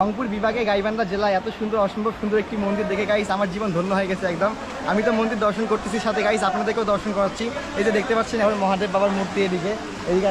রংপুর বিভাগে গাইবান্ধা জেলায় এত সুন্দর অসম্ভব সুন্দর একটি মন্দির দেখে গাইস আমার জীবন ধন্য হয়ে গেছে একদম। আমি তো মন্দির দর্শন করতেছি, সাথে গাইস আপনাদেরকেও দর্শন করাচ্ছি। এই যে দেখতে পাচ্ছেন এখন মহাদেব বাবার মূর্তি, এদিকে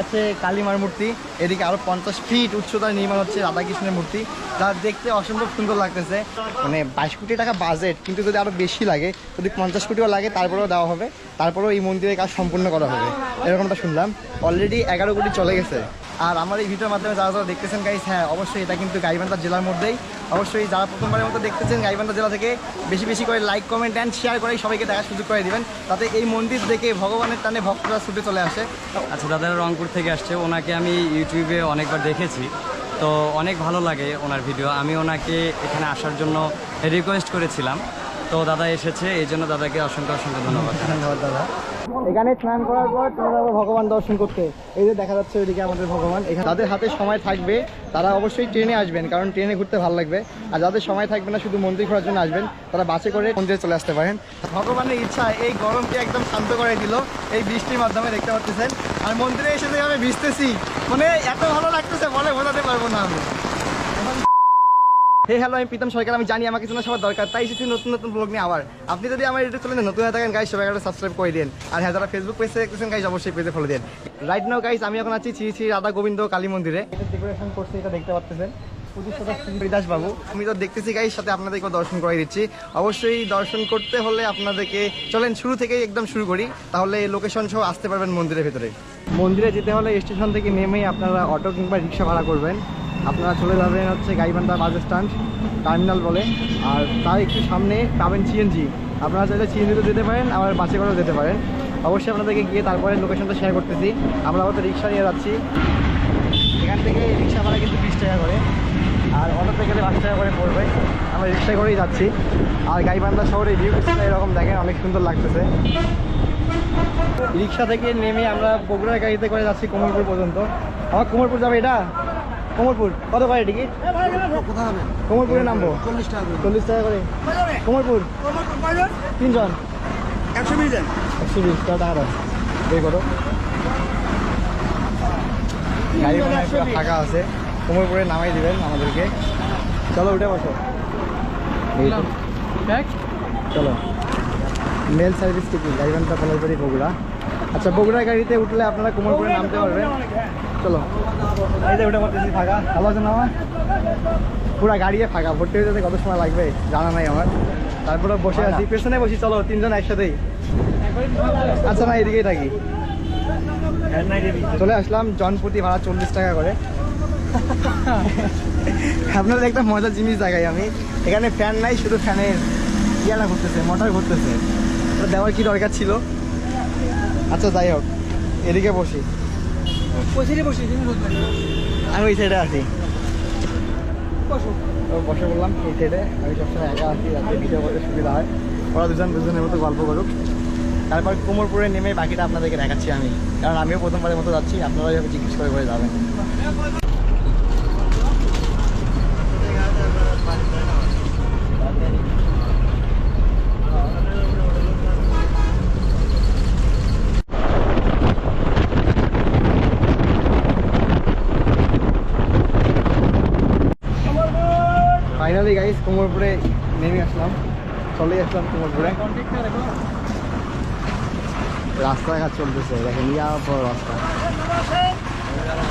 আছে কালীমার মূর্তি, এদিকে আরও 50 ফিট উচ্চতায় নির্মাণ হচ্ছে রাধাকৃষ্ণের মূর্তি, যা দেখতে অসম্ভব সুন্দর লাগতেছে। মানে 22 কোটি টাকা বাজেট, কিন্তু যদি আরও বেশি লাগে, যদি 50 কোটিও লাগে তারপরেও দেওয়া হবে, তারপরেও এই মন্দিরের কাজ সম্পূর্ণ করা হবে এরকমটা শুনলাম। অলরেডি 11 কোটি চলে গেছে। আর আমার এই ভিডিওর মাধ্যমে যারা যারা দেখতেছেন গাইস, হ্যাঁ অবশ্যই এটা কিন্তু গাইবান্ধা জেলার মধ্যেই। অবশ্যই যারা প্রথমবারের মতো দেখতেছেন গাইবান্ধা জেলা থেকে বেশি বেশি করে লাইক কমেন্ট অ্যান্ড শেয়ার করে সবাইকে দেখার সুযোগ করে দিবেন, তাতে এই মন্দির দেখে ভগবানের টানে ভক্তরা ছুটে চলে আসে। আচ্ছা, দাদা রংপুর থেকে আসছে, ওনাকে আমি ইউটিউবে অনেকবার দেখেছি, তো অনেক ভালো লাগে ওনার ভিডিও। আমি ওনাকে এখানে আসার জন্য রিকোয়েস্ট করেছিলাম, তো দাদা এসেছে, এই জন্য দাদাকে অসংখ্য অসংখ্য ধন্যবাদ। ধন্যবাদ দাদা। এখানে স্নান করার পর চলে যাবো ভগবান দর্শন করতে। এই যে দেখা যাচ্ছে ওইদিকে আমাদের ভগবান। এখানে যাদের হাতে সময় থাকবে তারা অবশ্যই ট্রেনে আসবেন, কারণ ট্রেনে ঘুরতে ভালো লাগবে। আর যাদের সময় থাকবে না, শুধু মন্দির ঘোরার জন্য আসবেন, তারা বাসে করে মন্দিরে চলে আসতে পারেন। ভগবানের ইচ্ছা এই গরমকে একদম শান্ত করে দিল এই বৃষ্টির মাধ্যমে, দেখতে পাচ্ছেন। আর মন্দিরে এসে যে আমি ভিজতেছি, মানে এত ভালো লাগতেছে বলে বোঝাতে পারবো না আমি। হে হ্যালো, আমি প্রীতম সরকার। আমি জানি আমাকে জন্য সবার দরকার, তাই এসেছি নতুন নতুন ব্লগ নিয়ে আবার। আপনি যদি আমার ইউটিউব চ্যানেলে নতুন হয়ে থাকেন গাইস, সবাই একটা সাবস্ক্রাইব করে দিন। আর হ্যাঁ, যারা ফেসবুক পেজে দেখতেছেন গাইস, অবশ্যই পেজে ফলো দিন। রাইট নাও গাইস আমি এখন আছি শ্রী শ্রী রাধা গোবিন্দ কালী মন্দিরে। এটা ডেকোরেশন করছে, এটা দেখতে পাচ্ছেন দাস বাবু। আমি তো দেখতেছি গাইস, সাথে আপনাদেরকেও দর্শন করে দিচ্ছি। অবশ্যই দর্শন করতে হলে আপনাদেরকে চলেন শুরু থেকে একদম শুরু করি, তাহলে লোকেশন সহ আসতে পারবেন মন্দিরের ভেতরে। মন্দিরে যেতে হলে স্টেশন থেকে নেমেই আপনারা অটো কিংবা রিক্সা ভাড়া করবেন। আপনারা চলে যাবেন হচ্ছে গাইবান্ধা বাস স্ট্যান্ড টার্মিনাল বলে, আর তার একটু সামনে পাবেন সিএনজি। আপনারা চাইলে সিএনজিতে যেতে পারেন, আবার বাসে করেও যেতে পারেন। অবশ্যই আপনাদেরকে গিয়ে তারপরে লোকেশনটা শেয়ার করতেছি। আমরা হয়তো রিক্সা নিয়ে যাচ্ছি, এখান থেকে রিক্সা ভাড়া কিন্তু 20 টাকা করে, আর অটোতে গেলে 5 টাকা করে পড়বে। আমরা রিক্সা করেই যাচ্ছি। আর গাইবান্ধা শহরে ভিউ এরকম দেখেন, অনেক সুন্দর লাগতেছে। রিক্সা থেকে নেমে আমরা বগুড়ার গাড়িতে করে যাচ্ছি কোমরপুর পর্যন্ত। আমার কোমরপুর যাবে, এটা কোমরপুর কত করে টিকিট? কোমরপুরে নামবো 40 টাকা করে। কোমরপুর 3 জন 120 টাকা এই করো। গাড়ি ফাঁকা আছে, কোমরপুরে নামাই দিবেন আমাদেরকে। চলো উঠে বসো, চলো। Mail service ticket Gaibandha Palashbari Bogura. আচ্ছা, বগুড়ার গাড়িতে উঠলে আপনারা কোমরপুরে নামতে পারবেন। চলো, এই যে উঠে পড়তেছি, ফাঁকা। ভালো আছে না? আমার পুরা গাড়িয়ে ফাঁকা, ভর্তি হয়ে যেতে কত সময় লাগবে জানা নাই আমার। তারপরে বসে আছি, পেছনে বসি। চলো 3 জন একসাথেই। আচ্ছা না, এদিকেই থাকি। চলে আসলাম। জনপ্রতি ভাড়া 40 টাকা করে। আপনাদের একটা মজার জিনিস দেখাই আমি। এখানে ফ্যান নাই, শুধু ফ্যানের ইয়াটা ঘুরতেছে, মোটর ঘুরতেছে। দেওয়ার কি দরকার ছিল? আচ্ছা যাই হোক, এদিকে বসি। আমি ওই সাইডে আছি, বসে বললাম এই সাইডে। আমি সবসময় একা আছি, যাতে ভিডিও করতে সুবিধা হয়। ওরা দুজনের মতো গল্প করুক। তারপর কোমরপুরে নেমে বাকিটা আপনাদেরকে দেখাচ্ছি আমি, কারণ আমিও প্রথমবারের মতো যাচ্ছি। আপনারা এভাবে জিজ্ঞেস করে যাবেন। ফাইনালি গাইস কোমরপুরে নেমে আসলাম, চলে আসলাম কোমরপুরে। রাস্তাঘাট চলতেছে দেখেন, বড় রাস্তা।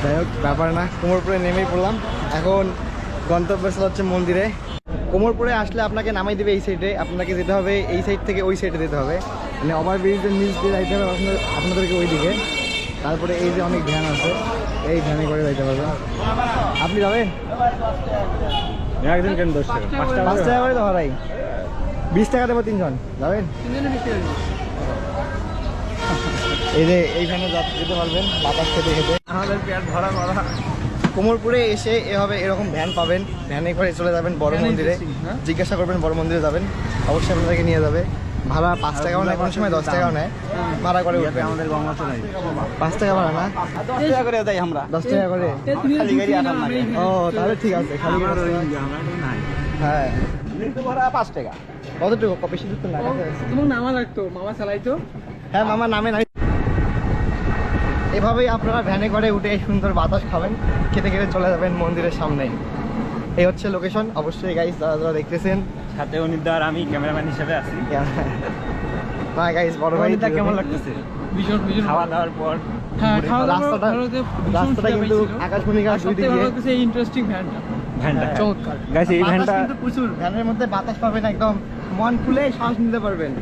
যাই হোক, ব্যাপার না, কোমরপুরে নেমেই পড়লাম। এখন গন্তব্যস্থল হচ্ছে মন্দিরে। কোমরপুরে আসলে আপনাকে নামাই দেবে এই সাইডে, আপনাকে যেতে হবে এই সাইড থেকে ওই সাইডে যেতে হবে, মানে ওভারব্রিজের নিচ দিয়ে যাইতে হবে আপনাদেরকে ওই দিকে। তারপরে এই যে অনেক ভ্যান আছে, এই ভ্যানে করে যাইতে পারবেন। আপনি যাবেন? একদিন কেন 10 টাকা? 5 টাকা করে তো ভাড়াই। 20 টাকা দেবো 3 জন। যাবেন? এই যে এইখানে যেতে পারবেন বাতাস খেতে খেতে। আমাদের পেট ভরা ভরা। কোমরপুরে এসে এভাবে এরকম ভ্যান পাবেন, ভ্যানে করে চলে যাবেন বড় মন্দিরে। জিজ্ঞাসা করবেন বড় মন্দিরে যাবেন, অবশ্যই আপনাদেরকে নিয়ে যাবে। ভাড়া 5 টাকাও নেয়, কোনো সময় 10 টাকাও নেয় ভাড়া করে উঠবে। আমাদের গঙ্গাতে নাই 5 টাকা ভাড়া না, 10 টাকা করে দেয় আমরা। 10 টাকা করে খালি গাড়ি আটার লাগে। ও তাহলে ঠিক আছে, খালি গাড়ি নাই। হ্যাঁ, ভাড়া 5 টাকা। কতটুকু? বেশি দূর তো না, তোমার নামা লাগতো, মামা চালাইতো। হ্যাঁ, মামা নামে নাই। এভাবেই আপনারা ভ্যানে করে উঠে সুন্দর বাতাস খাবেন, খেতে খেতে চলে যাবেন মন্দিরের সামনে। এই হচ্ছে লোকেশন। অবশ্যই গাইস যারা দেখতেছেন, সাথে অনিদার আমি ক্যামেরাম্যান হিসেবে আছি। হ্যাঁ গাইস, বড় ভাই অনিদা কেমন লাগতেছে ভীষণ ভীষণ খাওয়া দাওয়ার পর? হ্যাঁ, খাওয়া দাওয়া রাস্তাটা- ভালো যে ভীষণ রাস্তাটা সুবিধা কিন্তু পাইছিল। আকাশমণি গাছ আর দুই সবথেকে দিকে। ভালো লাগতেছে এই ইন্টারেস্টিং ভ্যানটা, ভ্যানটা চমৎকার। গাইস, এই বাতাস ভ্যানটা কিন্তু প্রচুর, ভ্যানের মধ্যে বাতাস পাবেন, একদম মন খুলে শ্বাস নিতে পারবেন।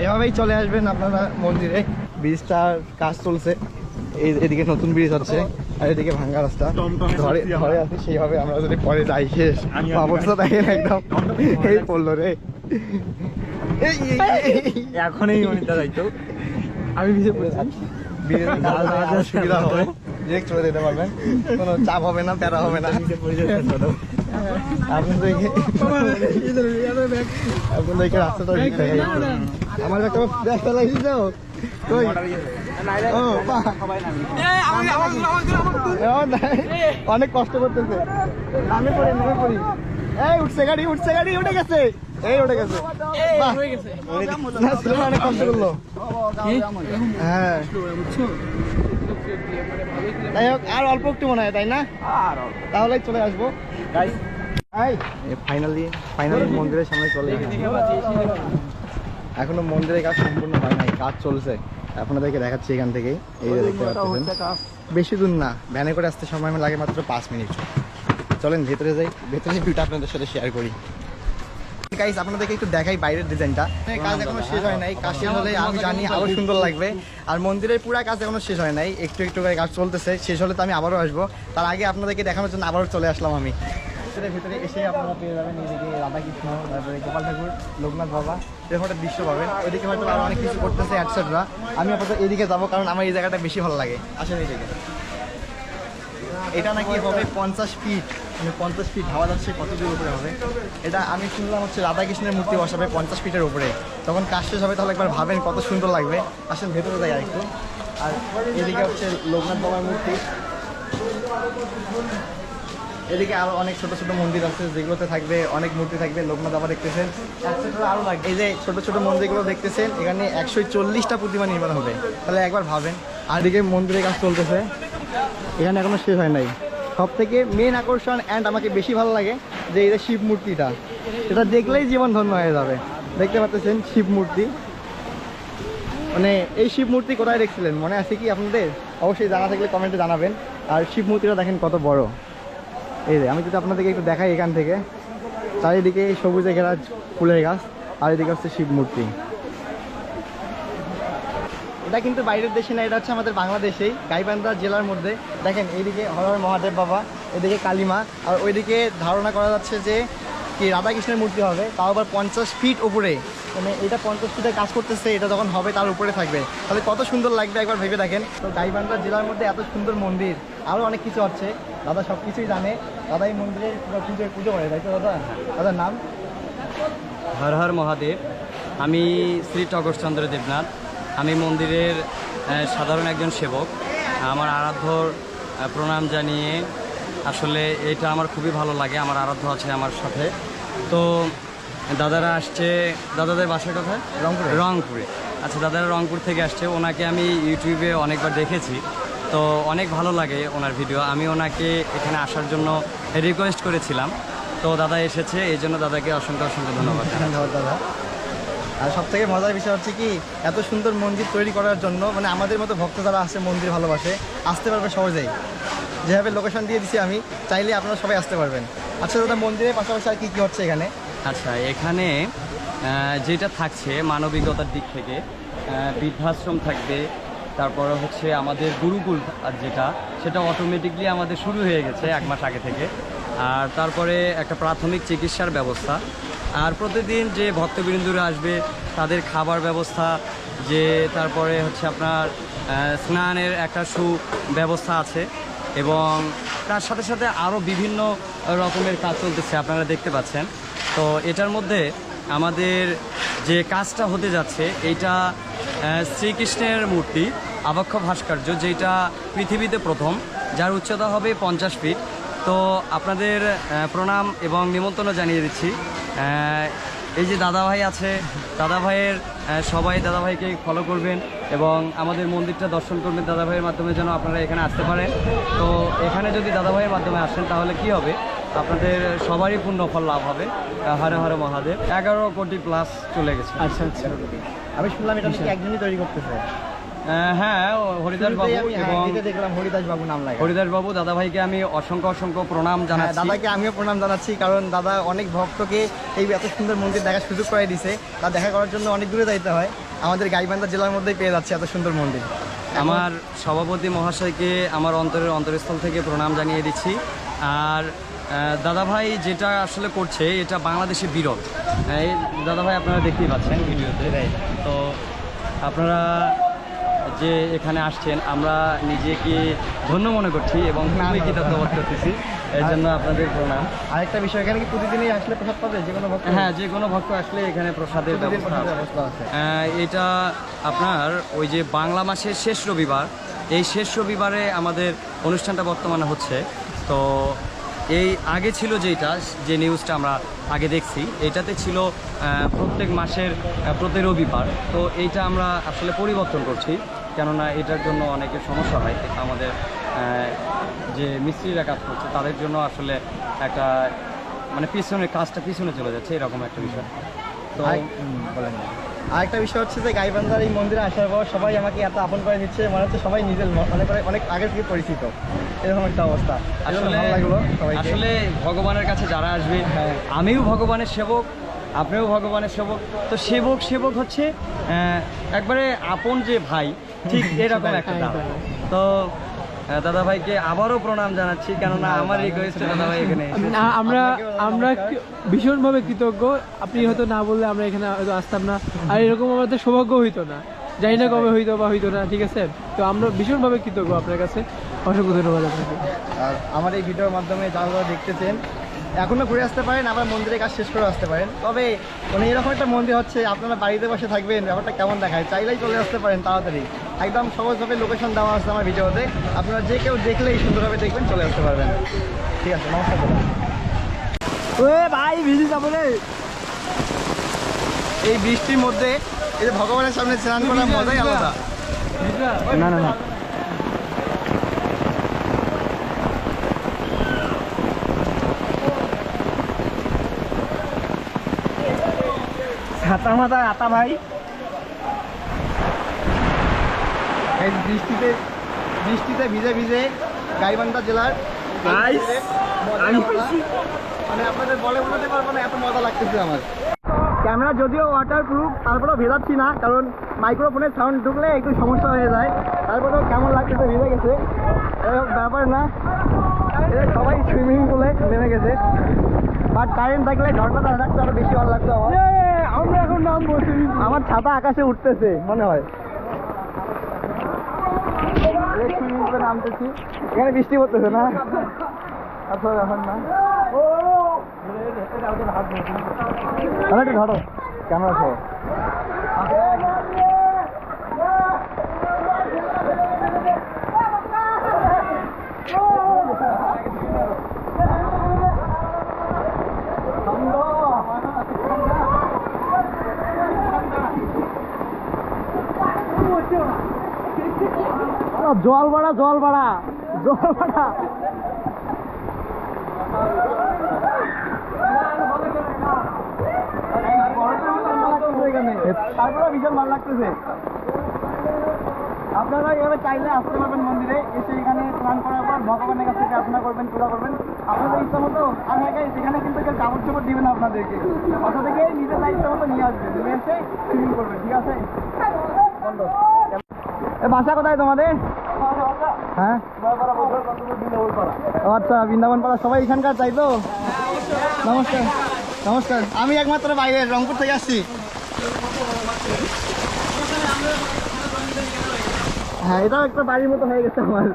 এভাবেই চলে আসবেন আপনারা মন্দিরে। ব্রিজটার কাজ চলছে, এদিকে নতুন ব্রিজ হচ্ছে আর এদিকে ভাঙ্গা রাস্তা। টমটমে ঘরে সত্যি ঘরে আছে সেইভাবে, আমরা যদি পরে যাই শেষ আমি অবস্থা দেখেন একদম এই পড়লো রে। এখনই অনিদা যাইতো। আমি ভিজে পড়েছি, সুবিধা হবে, ডিরেক্ট চলে যেতে পারবেন, কোনো চাপ হবে না, প্যারা হবে না। আপনাদেরকে আপনাদেরকে রাস্তাটা দিতে হবে। আমার একটা ব্যাগ লাগিয়ে দাও। কই? ও, বাহ। অনেক কষ্ট করতেছে, নামে পড়ি। এই উঠছে গাড়ি, উঠে গেছে, এই উঠে গেছে। বাহ। না, ছেলেটা অনেক কষ্ট করলো। হ্যাঁ, যাই হোক, আর অল্প একটু মনে হয়, তাই না? তাহলে চলে আসবো। গাইস ফাইনালি মন্দিরের সামনে চলে আসলাম। এখনো মন্দিরের কাজ সম্পূর্ণ হয় নাই, কাজ চলছে, আপনাদেরকে দেখাচ্ছি এখান থেকেই। এই যে দেখতে পাচ্ছেন, বেশি দূর না, ভ্যানে করে আসতে সময় লাগে মাত্র 5 মিনিট। চলেন ভেতরে যাই, ভেতরে ভিউটা আপনাদের সাথে শেয়ার করি। গাইস, আপনাদেরকে একটু দেখাই বাইরের ডিজাইনটা। কাজ এখনো শেষ হয় নাই, কাজ শেষ হলে আমি জানি আরো সুন্দর লাগবে। আর মন্দিরের পুরো কাজ এখনো শেষ হয় নাই, একটু একটু করে কাজ চলতেছে, শেষ হলে তো আমি আবারও আসবো। তার আগে আপনাদেরকে দেখানোর জন্য আবারও চলে আসলাম আমি। ভিতরে এসে আপনারা পেয়ে যাবেন এইদিকে রাধাকৃষ্ণ, তারপরে গোপাল ঠাকুর, লোকনাথ বাবা, এরকম একটা দৃশ্য পাবেন। ওইদিকে হয়তো আরো অনেক কিছু করতেছে অ্যাটসেট্রা। আমি আপাতত এদিকে যাবো, কারণ আমার এই জায়গাটা বেশি ভালো লাগে। আসেন এইদিকে। এটা নাকি হবে 50 ফিট, মানে 50 ফিট হাওয়া যাচ্ছে, কত দূর উপরে হবে এটা আমি শুনলাম। হচ্ছে রাধাকৃষ্ণের মূর্তি বসাবে 50 ফিটের উপরে, তখন কাজ শেষ হবে, তাহলে একবার ভাবেন কত সুন্দর লাগবে। আসেন ভেতরে যাই আরেকটু। আর এদিকে হচ্ছে লোকনাথ বাবার মূর্তি, এদিকে আরো অনেক ছোট ছোট মন্দির আছে, যেগুলোতে থাকবে অনেক মূর্তি থাকবে। লোকনাথ বাবা দেখতেছেন, আরো লাগবে। এই যে ছোট ছোট মন্দিরগুলো দেখতেছেন, এখানে 140টা প্রতিমা নির্মাণ হবে, তাহলে একবার ভাবেন। আর এদিকে মন্দিরের কাজ চলতেছে, এখানে এখনো শেষ হয় নাই। সব থেকে মেন আকর্ষণ অ্যান্ড আমাকে বেশি ভালো লাগে যে এই যে শিব মূর্তিটা, এটা দেখলেই জীবন ধন্য হয়ে যাবে। দেখতে পাচ্ছেন শিব মূর্তি, মানে এই শিব মূর্তি কোথায় দেখছিলেন, মনে আছে কি আপনাদের? অবশ্যই জানা থাকলে কমেন্টে জানাবেন। আর শিব মূর্তিটা দেখেন কত বড়। এই যে আমি যদি আপনাদেরকে একটু দেখাই এখান থেকে, চারিদিকে সবুজে ঘেরা ফুলের গাছ, আর এদিকে হচ্ছে শিব মূর্তি। এটা কিন্তু বাইরের দেশে না, এটা হচ্ছে আমাদের বাংলাদেশেই, গাইবান্ধা জেলার মধ্যে। দেখেন এইদিকে হর হর মহাদেব বাবা, এদিকে কালীমা, আর ওইদিকে ধারণা করা যাচ্ছে যে কি রাধাকৃষ্ণের মূর্তি হবে, তাও আবার 50 ফিট উপরে। মানে এটা 50 ফিটে কাজ করতেছে, এটা যখন হবে তার উপরে থাকবে, তাহলে কত সুন্দর লাগবে একবার ভেবে দেখেন। তো গাইবান্ধা জেলার মধ্যে এত সুন্দর মন্দির, আরও অনেক কিছু হচ্ছে। দাদা সব কিছুই জানে, দাদা এই মন্দিরের পুজো করে, তাই তো দাদা? দাদার নাম? হর হর মহাদেব। আমি শ্রী টগরচন্দ্র দেবনাথ। আমি মন্দিরের সাধারণ একজন সেবক। আমার আরাধ্যর প্রণাম জানিয়ে, আসলে এটা আমার খুবই ভালো লাগে, আমার আরাধ্য আছে আমার সাথে। তো দাদারা আসছে, দাদাদের বাসার কথা রংপুরে। আচ্ছা, দাদারা রংপুর থেকে আসছে, ওনাকে আমি ইউটিউবে অনেকবার দেখেছি, তো অনেক ভালো লাগে ওনার ভিডিও। আমি ওনাকে এখানে আসার জন্য রিকোয়েস্ট করেছিলাম, তো দাদা এসেছে, এই জন্য দাদাকে অসংখ্য ধন্যবাদ। ধন্যবাদ দাদা। আর সব থেকে মজার বিষয় হচ্ছে কি, এত সুন্দর মন্দির তৈরি করার জন্য, মানে আমাদের মতো ভক্ত যারা আসে, মন্দির ভালোবাসে, আসতে পারবে সহজেই। যেভাবে লোকেশন দিয়ে দিছি আমি, চাইলে আপনারা সবাই আসতে পারবেন। আচ্ছা দাদা, মন্দিরের পাশাপাশি আর কি কি হচ্ছে এখানে? আচ্ছা, এখানে যেটা থাকছে মানবিকতার দিক থেকে, বৃদ্ধাশ্রম থাকবে, তারপরে হচ্ছে আমাদের গুরুকুল যেটা, সেটা অটোমেটিকলি আমাদের শুরু হয়ে গেছে 1 মাস আগে থেকে। আর তারপরে একটা প্রাথমিক চিকিৎসার ব্যবস্থা, আর প্রতিদিন যে ভক্তবৃন্দরা আসবে তাদের খাবার ব্যবস্থা, যে তারপরে হচ্ছে আপনার স্নানের একটা সুব্যবস্থা আছে, এবং তার সাথে সাথে আরও বিভিন্ন রকমের কাজ চলতেছে, আপনারা দেখতে পাচ্ছেন। তো এটার মধ্যে আমাদের যে কাজটা হতে যাচ্ছে, এইটা শ্রীকৃষ্ণের মূর্তি আবক্ষ ভাস্কর্য, যেটা পৃথিবীতে প্রথম, যার উচ্চতা হবে 50 ফিট। তো আপনাদের প্রণাম এবং নিমন্ত্রণ জানিয়ে দিচ্ছি, এই যে দাদা ভাই আছে, দাদা ভাইয়ের সবাই দাদা ভাইকে ফলো করবেন এবং আমাদের মন্দিরটা দর্শন করবেন দাদা ভাইয়ের মাধ্যমে, যেন আপনারা এখানে আসতে পারেন। তো এখানে যদি দাদা ভাইয়ের মাধ্যমে আসেন তাহলে কি হবে, আপনাদের সবারই পুণ্যফল লাভ হবে। হরে হরে মহাদেব। 11 কোটি প্লাস চলে গেছে। আচ্ছা আচ্ছা। আমি শুনলাম এটা নাকি একজনই তৈরি করতেছে। হ্যাঁ, হরিদাস বাবু এবং দেখলাম হরিদাস বাবু নাম লাগে। হরিদাস বাবু দাদা ভাইকে আমি অসংখ্য অসংখ্য প্রণাম জানাচ্ছি। দাদাকে আমিও প্রণাম জানাচ্ছি, কারণ দাদা অনেক ভক্তকে এই এত সুন্দর মন্দির দেখার সুযোগ করে দিছে। তা দেখা করার জন্য অনেক দূরে যাইতে হয়, আমাদের গাইবান্ধা জেলার মধ্যেই পেয়ে যাচ্ছে এত সুন্দর মন্দির। আমার সভাপতি মহাশয়কে আমার অন্তরস্থল থেকে প্রণাম জানিয়ে দিচ্ছি। আর দাদা ভাই যেটা আসলে করছে এটা বাংলাদেশে বিরল। এই দাদা ভাই আপনারা দেখতেই পাচ্ছেন ভিডিওতে। তো আপনারা যে এখানে আসছেন আমরা নিজেকে ধন্য মনে করছি এবং খুবই কৃতজ্ঞ বোধ করতেছি, এর জন্য আপনাদের প্রণাম। আরেকটা বিষয়, এখানে কি প্রতিদিনই আসলে প্রসাদ পাবে যে কোনো ভক্ত? হ্যাঁ, যে কোনো ভক্ত আসলে এখানে প্রসাদের ব্যবস্থা আছে। এটা আপনার ওই যে বাংলা মাসের শেষ রবিবার, এই শেষ রবিবারে আমাদের অনুষ্ঠানটা বর্তমানে হচ্ছে। তো এই আগে ছিল যে নিউজটা আমরা আগে দেখছি, এটাতে ছিল প্রত্যেক মাসের প্রতি রবিবার। তো এইটা আমরা আসলে পরিবর্তন করছি, কেননা এটার জন্য অনেকের সমস্যা হয়। আমাদের যে মিস্ত্রিরা কাজ করছে তাদের জন্য আসলে একটা মানে কাজটা পিছনে চলে যাচ্ছে, এরকম একটা বিষয়। তো বলেন। আরেকটা বিষয় হচ্ছে যে গাইবান্ধার এই মন্দিরে আসার পর সবাই আমাকে এত আপন করে নিচ্ছে, মনে হচ্ছে সবাই নিজের অনেক আগে থেকে পরিচিত, এরকম একটা অবস্থা। আসলে ভালো লাগলো সবাইকে। আসলে ভগবানের কাছে যারা আসবে, আমিও ভগবানের সেবক, আপনিও ভগবানের সেবক। তো সেবক হচ্ছে একবারে আপন যে ভাই, ঠিক এরকম একটা দাম। তো দাদা ভাইকে আবারও প্রণাম জানাচ্ছি, কেননা আমার রিকোয়েস্টে দাদা ভাই এখানে এসেছে। আমরা ভীষণভাবে কৃতজ্ঞ। আপনি হয়তো না বললে আমরা এখানে হয়তো আসতাম না, আর এরকম আমাদের সৌভাগ্য হইতো না। জানি না কবে হইতো বা হইতো না, ঠিক আছে? তো আমরা ভীষণভাবে কৃতজ্ঞ আপনার কাছে, অসংখ্য ধন্যবাদ আপনাকে। আর আমার এই ভিডিওর মাধ্যমে যারা দেখতেছেন এখনও ঘুরে আসতে পারেন, আবার মন্দিরের কাজ শেষ করে আসতে পারেন। তবে মানে এরকম একটা মন্দির হচ্ছে, আপনারা বাড়িতে বসে থাকবেন, ব্যাপারটা কেমন দেখায়, চাইলেই চলে আসতে পারেন তাড়াতাড়ি। একদম সহজভাবে লোকেশন দেওয়া আছে আমার ভিডিওতে, আপনারা যে কেউ দেখলেই সুন্দরভাবে দেখবেন, চলে আসতে পারবেন। ঠিক আছে, নমস্কার ভাই। ভিজি যাবো রে এই বৃষ্টির মধ্যে, এই যে ভগবানের সামনে স্নান করার মজাই আলাদা। না না না, ছাতা মাথা আতা ভাই। এই বৃষ্টিতে ভিজে ভিজে গাইবান্ধা জেলার মানে আপনাদের বলে বোঝাতে পারবো না, এত মজা লাগতেছে আমার। ক্যামেরা যদিও ওয়াটারপ্রুফ, তারপরেও ভেজাচ্ছি না, কারণ মাইক্রোফোনের সাউন্ড ঢুকলে একটু সমস্যা হয়ে যায়। তারপরেও কেমন লাগতেছে, ভিজে গেছে, ব্যাপার না। সবাই সুইমিং পুলে নেমে গেছে, বাট কারেন্ট থাকলে ঝড়টা থাকতে আরো বেশি ভালো লাগতো আমার। আমরা এখন নামবো, আমার ছাতা আকাশে উঠতেছে মনে হয়। সুইমিং পুলে নামতেছি, এখানে বৃষ্টি পড়তেছে না। আচ্ছা এখন না, একটু ধরো ক্যামেরা সহ। জল বাড়া তারপরে ভীষণ ভালো লাগতেছে। আপনারা এভাবে চাইলে আসতে পারবেন মন্দিরে, এসে এখানে স্নান করার পর ভগবানের কাছে প্রার্থনা করবেন, পূজা করবেন আপনাদের ইচ্ছা মতো। আর হ্যাঁ, সেখানে কিন্তু কেউ কাপড় চোপড় দিবেন আপনাদেরকে, বাসা থেকে নিজের ইচ্ছা মতো নিয়ে আসবেন, নিয়ে এসে সুইমিং করবেন, ঠিক আছে? বাসা কোথায় তোমাদের? হ্যাঁ, আচ্ছা, বৃন্দাবন পাড়া। সবাই এখানকার, তাই তো? নমস্কার নমস্কার, আমি একমাত্র বাইরে রংপুর থেকে আসছি। হ্যাঁ, এটাও একটা বাড়ির মতো হয়ে গেছে আমার।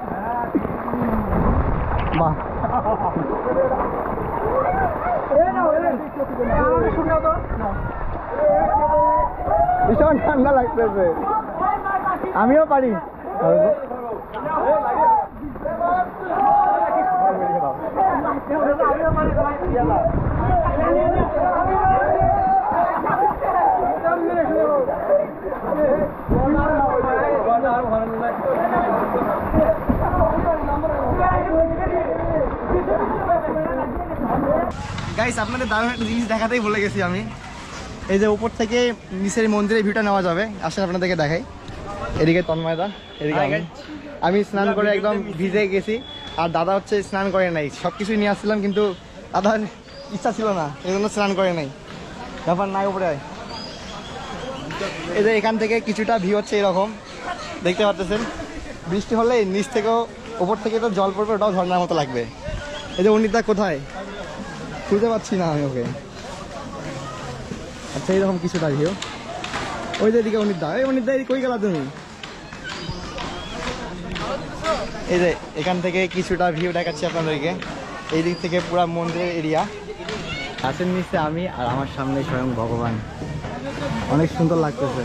বাহ, ভীষণ ঠান্ডা লাগতেছে, আমিও পারি। গাইস আপনাদের দারুণ একটা জিনিস দেখাতেই ভুলে গেছি আমি। এই যে উপর থেকে নিচের মন্দিরের ভিউটা নেওয়া যাবে, আসলে আপনাদেরকে দেখাই। এদিকে তন্ময়দা, এদিকে আমি স্নান করে একদম ভিজে গেছি, আর দাদা হচ্ছে স্নান করে নাই। সব কিছুই নিয়ে আসছিলাম কিন্তু দাদার ইচ্ছা ছিল না, এই জন্য স্নান করে নাই। ব্যাপার নাই, উপরে আয়। এই যে এখান থেকে কিছুটা ভিউ হচ্ছে এরকম, দেখতে পাচ্ছেন। বৃষ্টি হলে নিচ থেকেও উপর থেকে তো জল পড়বে, ওটাও ঝর্ণার মতো লাগবে। এই যে অনিতা কোথায় খুঁজে পাচ্ছি না আমি ওকে। আচ্ছা এইরকম কিছুটা ভিউ। ওই যে এদিকে অনিতা, এই অনিতা কই গেলা তুমি? এই যে এখান থেকে কিছুটা ভিউ দেখাচ্ছি আপনাদেরকে। এই দিক থেকে পুরো মন্দিরের এরিয়া। গাছের নিচে আমি, আর আমার সামনে স্বয়ং ভগবান। অনেক সুন্দর লাগতেছে।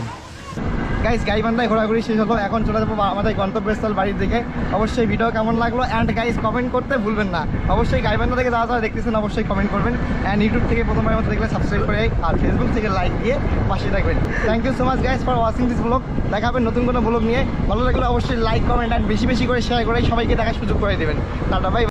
গাইস গাইবান্ধায় ঘোরাঘুরি শেষ হলো, এখন চলে যাবো আমাদের গন্তব্যস্থল বাড়ির দিকে। অবশ্যই ভিডিও কেমন লাগলো অ্যান্ড গাইস কমেন্ট করতে ভুলবেন না। অবশ্যই গাইবান্ধা থেকে যারা যারা দেখতেছেন অবশ্যই কমেন্ট করবেন, অ্যান্ড ইউটিউব থেকে প্রথমবার মতো দেখলে সাবস্ক্রাইব করে, আর ফেসবুক থেকে লাইক দিয়ে পাশে থাকবেন। Thank you so much guys for watching this blog. দেখা হবে নতুন কোনো ব্লগ নিয়ে। ভালো লাগলে অবশ্যই লাইক কমেন্ট অ্যান্ড বেশি বেশি করে শেয়ার করে সবাইকে দেখার সুযোগ করে দেবেন। Tata bye.